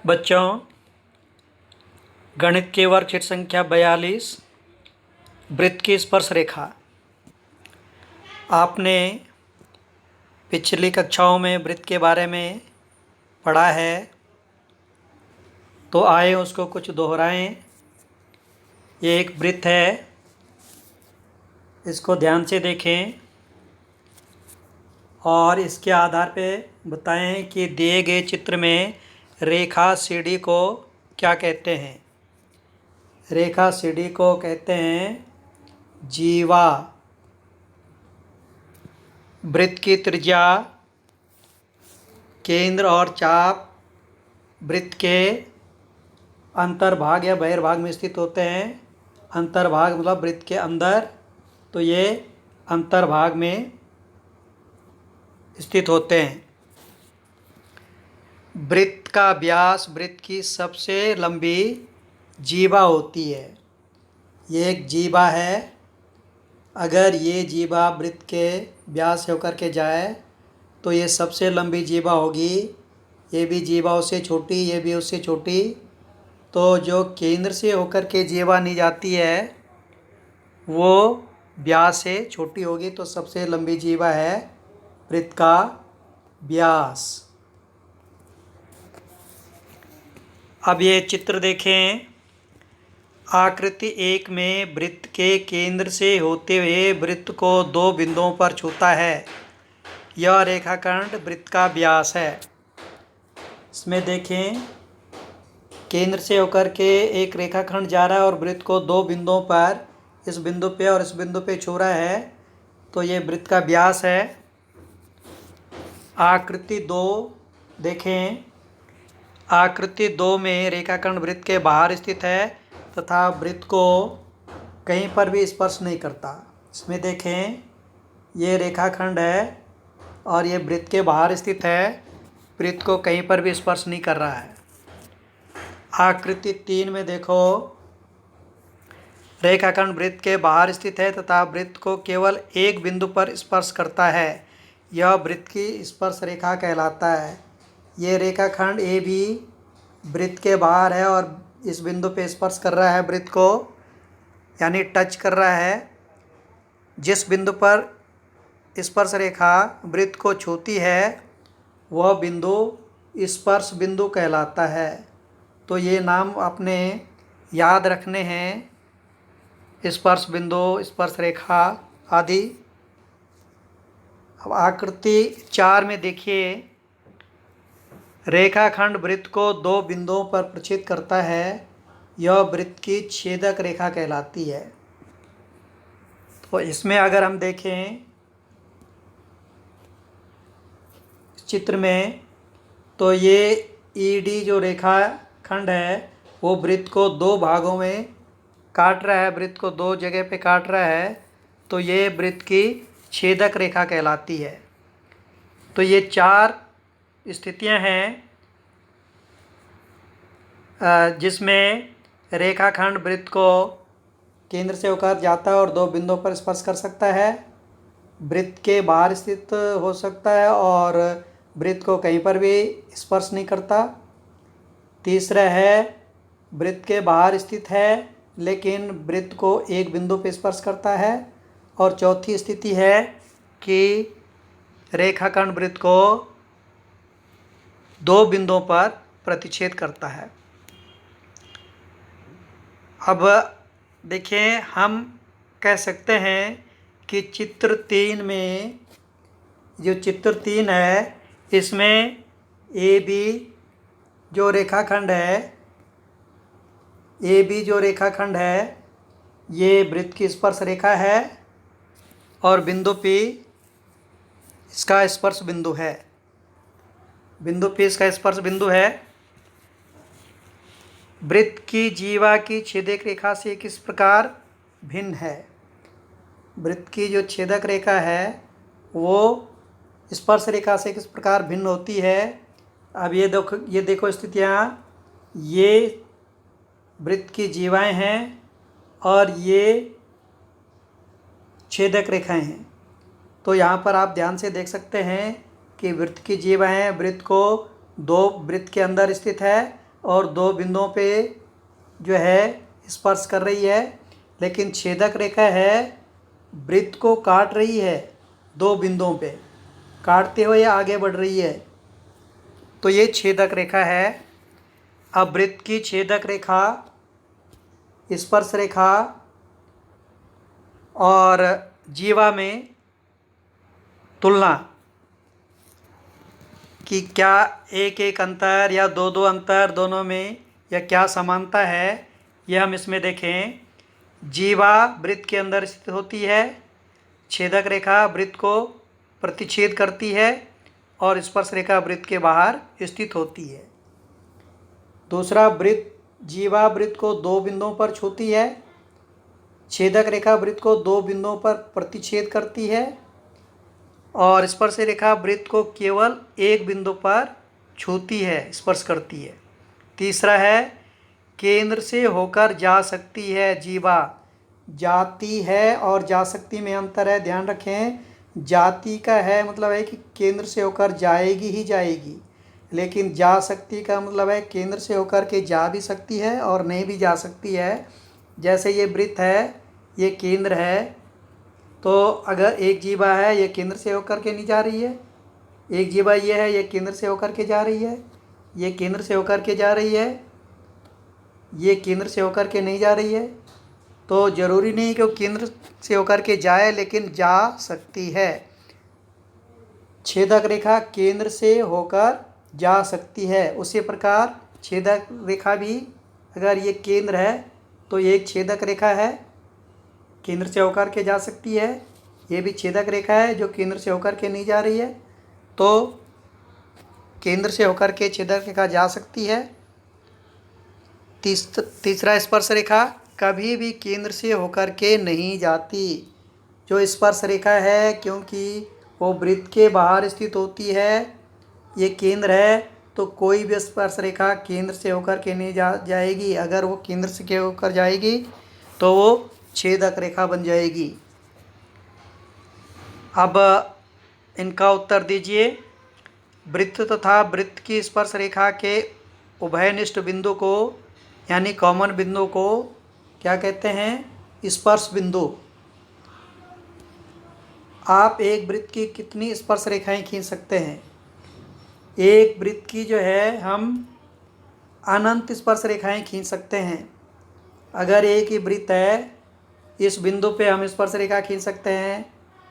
बच्चों, गणित के वर्कशीट संख्या 42 वृत्त की स्पर्श रेखा। आपने पिछली कक्षाओं में वृत्त के बारे में पढ़ा है, तो आए उसको कुछ दोहराएं। ये एक वृत्त है, इसको ध्यान से देखें और इसके आधार पे बताएं कि दिए गए चित्र में रेखा सीडी को क्या कहते हैं। रेखा सीडी को कहते हैं जीवा। वृत्त की त्रिज्या, केंद्र और चाप वृत्त के अंतर्भाग या बहिर्भाग में स्थित होते हैं। अंतर्भाग मतलब वृत्त के अंदर, तो ये अंतर्भाग में स्थित होते हैं। वृत्त का व्यास वृत्त की सबसे लंबी जीवा होती है। ये एक जीवा है। अगर ये जीवा वृत्त के व्यास से होकर के जाए तो ये सबसे लंबी जीवा होगी। ये भी जीवा उससे छोटी, ये भी उससे छोटी। तो जो केंद्र से होकर के जीवा नी जाती है वो व्यास से छोटी होगी, तो सबसे लंबी जीवा है वृत्त का व्यास। अब ये चित्र देखें। आकृति 1 में वृत्त के केंद्र से होते हुए वृत्त को 2 बिंदुओं पर छूता है। यह रेखाखंड वृत्त का व्यास है। इसमें देखें, केंद्र से होकर के एक रेखाखंड जा रहा है और वृत्त को 2 बिंदुओं पर, इस बिंदु पे और इस बिंदु पे छू रहा है, तो ये वृत्त का व्यास है। आकृति 2 देखें। आकृति 2 में रेखाखंड वृत्त के बाहर स्थित है तथा वृत्त को कहीं पर भी स्पर्श नहीं करता। इसमें देखें, ये रेखाखंड है और ये वृत्त के बाहर स्थित है, वृत्त को कहीं पर भी स्पर्श नहीं कर रहा है। आकृति 3 में देखो, रेखाखंड वृत्त के बाहर स्थित है तथा वृत्त को केवल एक बिंदु पर स्पर्श करता है। यह वृत्त की स्पर्श रेखा कहलाता है। ये रेखाखंड ए भी वृत्त के बाहर है और इस बिंदु पे स्पर्श कर रहा है वृत्त को, यानी टच कर रहा है। जिस बिंदु पर स्पर्श रेखा वृत्त को छूती है वह बिंदु स्पर्श बिंदु कहलाता है। तो ये नाम अपने याद रखने हैं, स्पर्श बिंदु, स्पर्श रेखा आदि। अब आकृति 4 में देखिए, रेखाखंड वृत्त को 2 बिंदुओं पर प्रक्षेप करता है। यह वृत्त की छेदक रेखा कहलाती है। तो इसमें अगर हम देखें चित्र में, तो ये ईडी जो रेखाखंड है वो वृत्त को 2 भागों में काट रहा है, वृत्त को 2 जगह पे काट रहा है, तो ये वृत्त की छेदक रेखा कहलाती है। तो ये 4 स्थितियां हैं जिसमें रेखाखंड वृत्त को केंद्र से होकर जाता है और 2 बिंदुओं पर स्पर्श कर सकता है, वृत्त के बाहर स्थित हो सकता है और वृत्त को कहीं पर भी स्पर्श नहीं करता। तीसरा है, वृत्त के बाहर स्थित है लेकिन वृत्त को एक बिंदु पर स्पर्श करता है। और चौथी स्थिति है कि रेखाखंड वृत्त को 2 बिंदुओं पर प्रतिच्छेद करता है। अब देखिए, हम कह सकते हैं कि चित्र 3 में, जो चित्र 3 है इसमें ए बी जो रेखाखंड है, ये वृत्त की स्पर्श रेखा है और बिंदु P इसका स्पर्श बिंदु है। बिंदु P इसका स्पर्श बिंदु है। वृत्त की जीवा की छेदक रेखा से किस प्रकार भिन्न है? वृत्त की जो छेदक रेखा है वो स्पर्श रेखा से किस प्रकार भिन्न होती है? अब ये देखो स्थितियाँ, ये वृत्त की जीवाएं हैं और ये छेदक रेखाएं हैं। तो यहाँ पर आप ध्यान से देख सकते हैं कि वृत्त की जीवाएं वृत्त को 2 वृत्त के अंदर स्थित है और दो बिंदुओं पे जो है स्पर्श कर रही है, लेकिन छेदक रेखा है वृत्त को काट रही है, दो बिंदुओं पे काटते हुए आगे बढ़ रही है, तो ये छेदक रेखा है। अब वृत्त की छेदक रेखा, स्पर्श रेखा और जीवा में तुलना कि क्या एक एक अंतर या दो दो अंतर दोनों में, या क्या समानता है, यह हम इसमें देखें। जीवा वृत्त के अंदर स्थित होती है, छेदक रेखा वृत्त को प्रतिच्छेद करती है और स्पर्श रेखा वृत्त के बाहर स्थित होती है। दूसरा, वृत्त जीवा वृत्त को दो बिंदुओं पर छूती है, छेदक रेखा वृत्त को दो बिंदुओं पर प्रतिच्छेद करती है और स्पर्श रेखा वृत्त को केवल एक बिंदु पर छूती है, स्पर्श करती है। तीसरा है, केंद्र से होकर जा सकती है। जीवा जाती है और जा सकती में अंतर है, ध्यान रखें। जाती का है मतलब है कि केंद्र से होकर जाएगी ही जाएगी, लेकिन जा सकती का मतलब है केंद्र से होकर के जा भी सकती है और नहीं भी जा सकती है। जैसे ये वृत्त है, ये केंद्र है, तो अगर एक जीवा है ये केंद्र से होकर के नहीं जा रही है, एक जीवा ये है ये केंद्र से होकर के जा रही है, ये केंद्र से होकर के जा रही है, ये केंद्र से होकर के नहीं जा रही है, तो ज़रूरी नहीं कि वो केंद्र से होकर के जाए, लेकिन जा सकती है। छेदक रेखा केंद्र से होकर जा सकती है। उसी प्रकार छेदक रेखा भी, अगर ये केंद्र है तो ये एक छेदक रेखा है, केंद्र से होकर के जा सकती है। ये भी छेदक रेखा है जो केंद्र से होकर के नहीं जा रही है, तो केंद्र से होकर के छेदक रेखा जा सकती है। तीसरा, स्पर्श रेखा कभी भी केंद्र से होकर के नहीं जाती। जो स्पर्श रेखा है, क्योंकि वो वृत्त के बाहर स्थित होती है, ये केंद्र है, तो कोई भी स्पर्श रेखा केंद्र से होकर के नहीं जाएगी। अगर वो केंद्र से होकर जाएगी तो वो छेदक रेखा बन जाएगी। अब इनका उत्तर दीजिए। वृत्त तथा वृत्त की स्पर्श रेखा के उभयनिष्ठ बिंदु को, यानी कॉमन बिंदु को क्या कहते हैं? स्पर्श बिंदु। आप एक वृत्त की कितनी स्पर्श रेखाएं खींच सकते हैं? एक वृत्त की जो है हम अनंत स्पर्श रेखाएं खींच सकते हैं। अगर एक ही वृत्त है, इस बिंदु पे हम स्पर्श रेखा खींच सकते हैं,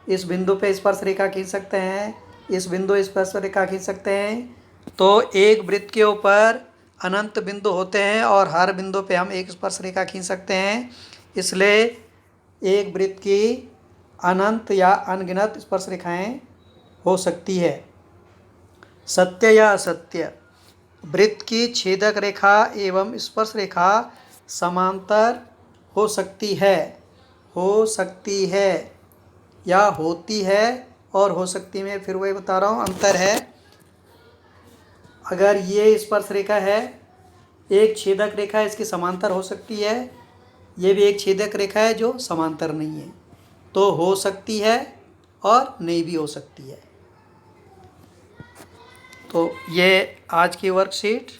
इस बिंदु पे स्पर्श रेखा खींच सकते हैं, इस बिंदु स्पर्श रेखा खींच सकते हैं, तो एक वृत्त के ऊपर अनंत बिंदु होते हैं और हर बिंदु पे हम एक स्पर्श रेखा खींच सकते हैं। इसलिए एक वृत्त की अनंत या अनगिनत स्पर्श रेखाएं हो सकती है। सत्य या असत्य? वृत्त की छेदक रेखा एवं स्पर्श रेखा समांतर हो सकती है, हो सकती है या होती है, और हो सकती में फिर वही बता रहा हूँ अंतर है। अगर ये स्पर्श रेखा है, एक छेदक रेखा इसकी समांतर हो सकती है, ये भी एक छेदक रेखा है जो समांतर नहीं है, तो हो सकती है और नहीं भी हो सकती है। तो ये आज की वर्कशीट